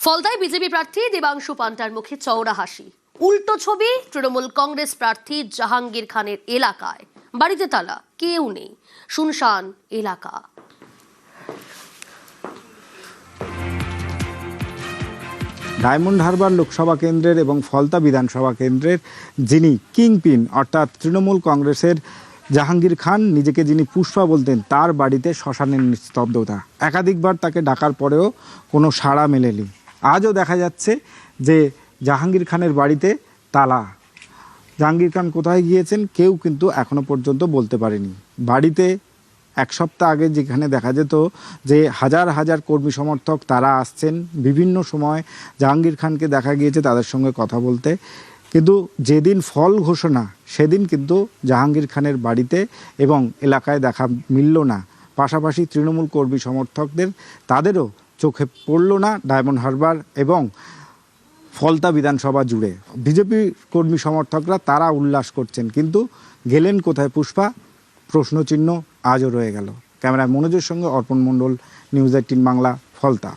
ফলতায় BJP প্রার্থী দেবাংশু পান্টার মুখে চওড়া হাসি। উল্টো ছবি তৃণমূল কংগ্রেস প্রার্থী জাহাঙ্গীর খানের এলাকায়। বাড়িতে তালা, কেউ নেই, শুনশান এলাকা। ডায়মন্ড হারবার লোকসভা কেন্দ্রের এবং ফলতা বিধানসভা কেন্দ্রের যিনি কিংপিন অর্থাৎ তৃণমূল কংগ্রেসের জাহাঙ্গীর খান, নিজেকে যিনি পুষ্পা বলতেন, তার বাড়িতে শ্মশানের নিস্তব্ধতা। একাধিকবার তাকে ডাকার পরেও কোনো সাড়া মেলেনি। আজও দেখা যাচ্ছে যে জাহাঙ্গীর খানের বাড়িতে তালা। জাহাঙ্গীর খান কোথায় গিয়েছেন কেউ কিন্তু এখনো পর্যন্ত বলতে পারেনি। বাড়িতে এক সপ্তাহ আগে যেখানে দেখা যেত যে হাজার হাজার কর্মী সমর্থক তারা আসছেন, বিভিন্ন সময় জাহাঙ্গীর খানকে দেখা গিয়েছে তাদের সঙ্গে কথা বলতে, কিন্তু যেদিন ফল ঘোষণা সেদিন কিন্তু জাহাঙ্গীর খানের বাড়িতে এবং এলাকায় দেখা মিলল না। পাশাপাশি তৃণমূল কর্মী সমর্থকদের তাদেরও চোখে পড়ল না ডায়মন্ড হারবার এবং ফলতা বিধানসভা জুড়ে। বিজেপি কর্মী সমর্থকরা তারা উল্লাস করছেন, কিন্তু গেলেন কোথায় পুষ্পা? প্রশ্নচিহ্ন আজও রয়ে গেল। ক্যামেরায় মনোজের সঙ্গে অর্পণ মণ্ডল, নিউজ 18 বাংলা, ফলতা।